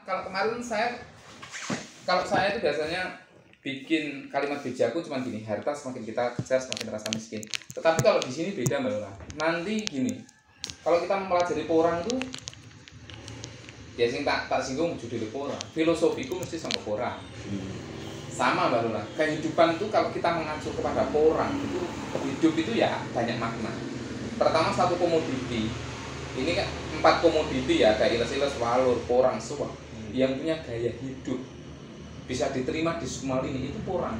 kalau kemarin kalau saya itu biasanya bikin kalimat bijakku cuma gini, harta semakin kita kejar semakin terasa miskin. Tetapi kalau di sini beda Mbak Luna. Nanti gini, kalau kita mempelajari porang tuh, ya sing tak singgung judul porang. Filosofiku mesti sama porang. Sama Mbak Luna. Kehidupan itu kalau kita mengacu kepada porang itu, hidup itu ya banyak makna. Pertama satu komoditi. Ini kan 4 komoditi ya, ada iles-iles, walur, porang, suwak. Yang punya gaya hidup bisa diterima di semua lini itu porang.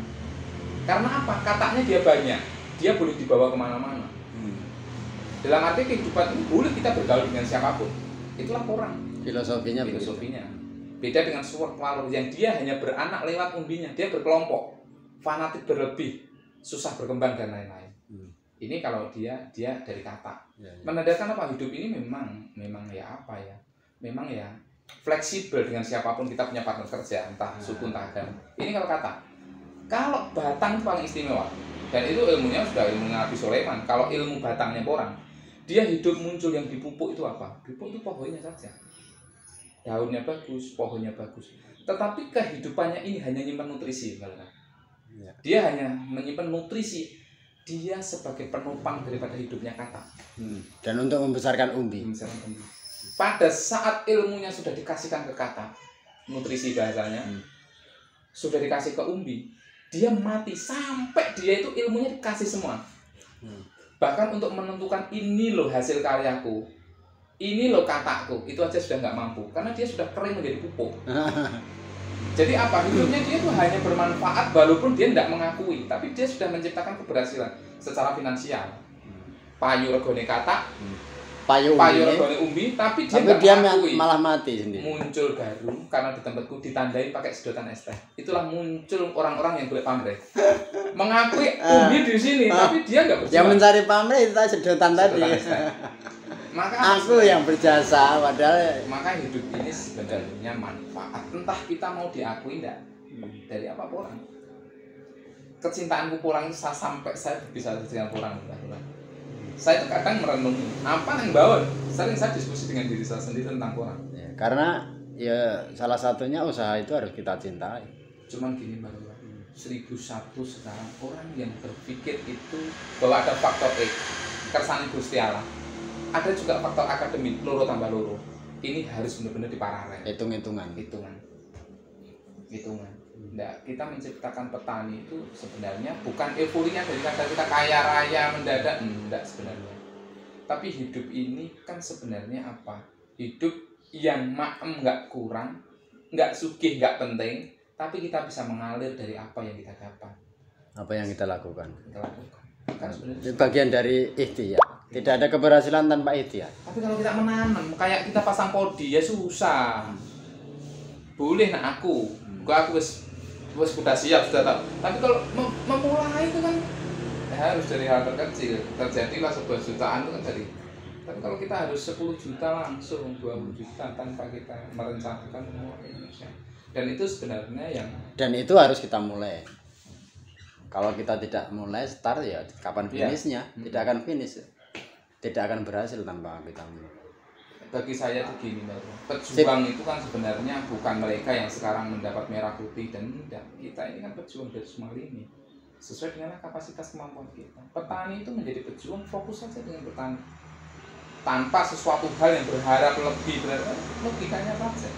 Karena apa? Katanya dia banyak, dia boleh dibawa kemana-mana. Dalam arti kehidupan ini boleh kita bergaul dengan siapapun. Itulah porang. Filosofinya. Beda dengan suwak walur yang dia hanya beranak lewat umbinya, dia berkelompok, fanatik berlebih, susah berkembang dan lain-lain. Ini kalau dia dari kata. Menandakan apa? Hidup ini memang ya apa ya? Memang ya fleksibel dengan siapapun, kita punya partner kerja, entah suku entah agama. Ini kalau kata. Kalau batang itu paling istimewa, dan itu ilmunya sudah ilmu Nabi Sulaiman. Kalau ilmu batangnya porang, dia hidup muncul yang dipupuk itu apa? Dipupuk itu pohonnya saja, daunnya bagus, pohonnya bagus. Tetapi kehidupannya ini hanya menyimpan nutrisi, dia hanya menyimpan nutrisi. Dia sebagai penopang daripada hidupnya kata. Dan untuk membesarkan umbi. Pada saat ilmunya sudah dikasihkan ke kata, nutrisi bahasanya, sudah dikasih ke umbi, dia mati sampai dia itu ilmunya dikasih semua. Bahkan untuk menentukan ini loh hasil karyaku, ini loh kataku, itu aja sudah nggak mampu, karena dia sudah kering menjadi pupuk. Jadi apa? Hidupnya dia tuh hanya bermanfaat walaupun dia tidak mengakui, tapi dia sudah menciptakan keberhasilan secara finansial. Payu regone kata, payu regone umbi, tapi dia mengakui. Malah mati sendiri. Muncul baru karena di tempatku ditandai pakai sedotan es teh. Itulah muncul orang-orang yang boleh pamrih. Mengakui umbi di sini, tapi dia nggak berjuang. Yang mencari pamrih itu sedotan tadi. Maka aku yang berjasa, padahal maka hidup ini sebenarnya manfaat. Entah kita mau diakui enggak. Dari apa porang. Kecintaanku porang itu sampai saya bisa dengan porang. Saya itu kadang merenungi apa yang bawa. Sering saya diskusi dengan diri saya sendiri tentang porang. Ya, karena ya salah satunya usaha itu harus kita cintai. Cuman gini Mbak Lula, 1001 sekarang orang yang berpikir itu bahwa ada faktor X, kersane Gusti Allah. Ada juga faktor akademik, loro tambah loro. Ini harus benar-benar diparalel. Hitung-hitungan. Nah, kita menciptakan petani itu sebenarnya bukan euforinya dari kata kita kaya raya mendadak, enggak sebenarnya. Tapi hidup ini kan sebenarnya apa? Hidup yang maem nggak kurang, nggak sugih nggak penting, tapi kita bisa mengalir dari apa yang kita dapat. Apa yang kita lakukan. Kan sebenarnya bagian dari ikhtiar. Tidak ada keberhasilan tanpa ikhtiar. Tapi kalau kita menanam, kayak kita pasang podi ya susah. Boleh nak aku wis sudah siap, sudah tahu. Tapi kalau memulai itu kan harus dari hal terkecil. Terjadilah sebuah jutaan itu kan dari. Tapi kalau kita harus 10 juta langsung 20 juta tanpa kita merencanakan memulai Indonesia. Dan itu sebenarnya dan itu harus kita mulai. Kalau kita tidak mulai start ya kapan finishnya? Tidak akan finish. Tidak akan berhasil tanpa kita mulai. Bagi saya itu gini Mbak, pejuang itu kan sebenarnya bukan mereka yang sekarang mendapat merah putih dan tidak. Kita ini kan pejuang dari semua lini sesuai dengan kapasitas kemampuan kita. Petani itu menjadi pejuang, fokus saja dengan bertani tanpa sesuatu hal yang berharap lebih. Logikanya saja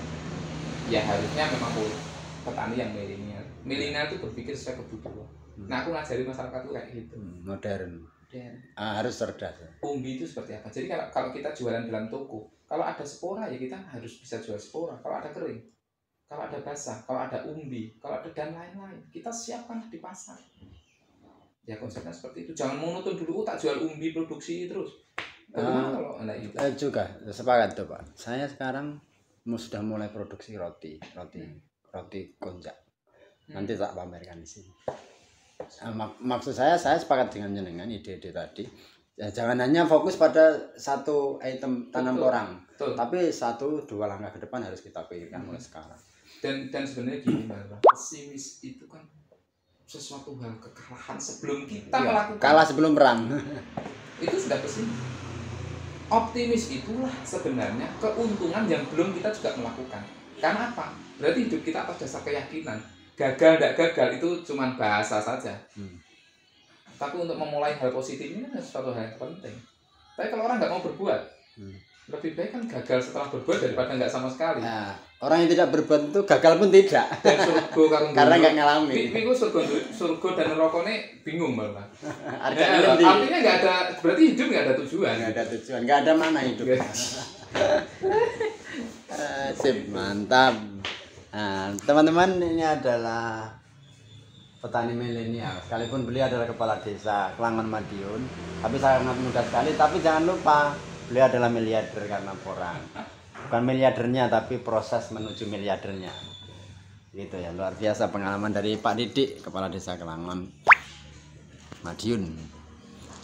ya harusnya memang petani yang milenial itu berpikir sesuai kebutuhan. Nah aku ngajari masyarakat itu kayak gitu, modern. Harus cerdas. Umbi itu seperti apa? Jadi kalau kita jualan dalam toko, kalau ada spora ya kita harus bisa jual spora. Kalau ada kering, kalau ada basah, kalau ada umbi, kalau ada dan lain-lain, kita siapkan di pasar. Ya konsepnya seperti itu. Jangan monoton dulu, tak jual umbi produksi terus. Bagaimana kalau itu? Juga sepakat tuh Pak. Saya sekarang sudah mulai produksi roti konjak. Nanti tak pamerkan di sini. Maksud saya sepakat dengan jenengan ide-ide tadi. Ya, jangan hanya fokus pada satu item tanam porang, tapi 1-2 langkah ke depan harus kita pikirkan mulai sekarang. Dan sebenarnya gini Mbak, pesimis itu kan sesuatu hal kekalahan sebelum kita melakukan. Kalah sebelum perang. Itu sudah pesimis. Optimis itulah sebenarnya keuntungan yang belum kita juga melakukan. Karena apa? Berarti hidup kita atas dasar keyakinan. Gagal tidak gagal itu cuma bahasa saja. Tapi untuk memulai hal positif ini kan sesuatu hal yang penting. Tapi kalau orang nggak mau berbuat, lebih baik kan gagal setelah berbuat daripada nggak sama sekali. Nah, orang yang tidak berbuat itu gagal pun tidak. Dan surga Karena nggak ngalamin. Itu surga dan neraka ini bingung malah. Artinya nggak ada, berarti hidup nggak ada tujuan. Nggak ada tujuan, nggak ada mana hidup. Sip, mantap. Nah, teman-teman, ini adalah petani milenial. Sekalipun beliau adalah kepala desa Kelangon Madiun, tapi sangat muda sekali. Tapi jangan lupa, beliau adalah miliarder karena porang. Bukan miliardernya, tapi proses menuju miliardernya. Gitu ya, luar biasa pengalaman dari Pak Didik, kepala desa Kelangon Madiun.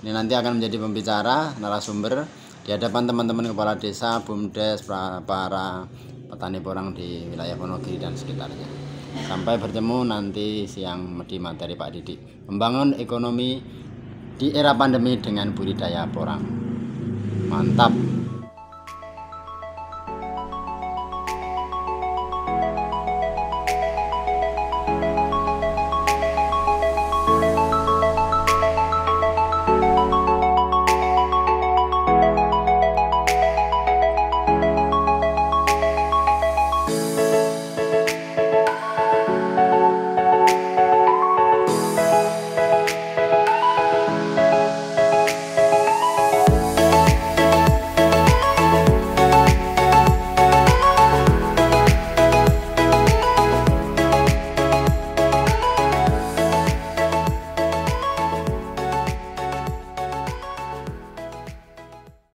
Ini nanti akan menjadi pembicara, narasumber di hadapan teman-teman kepala desa, BUMDes, para petani porang di wilayah Wonogiri dan sekitarnya. Sampai bertemu nanti siang di materi Pak Didik, membangun ekonomi di era pandemi dengan budidaya porang. Mantap.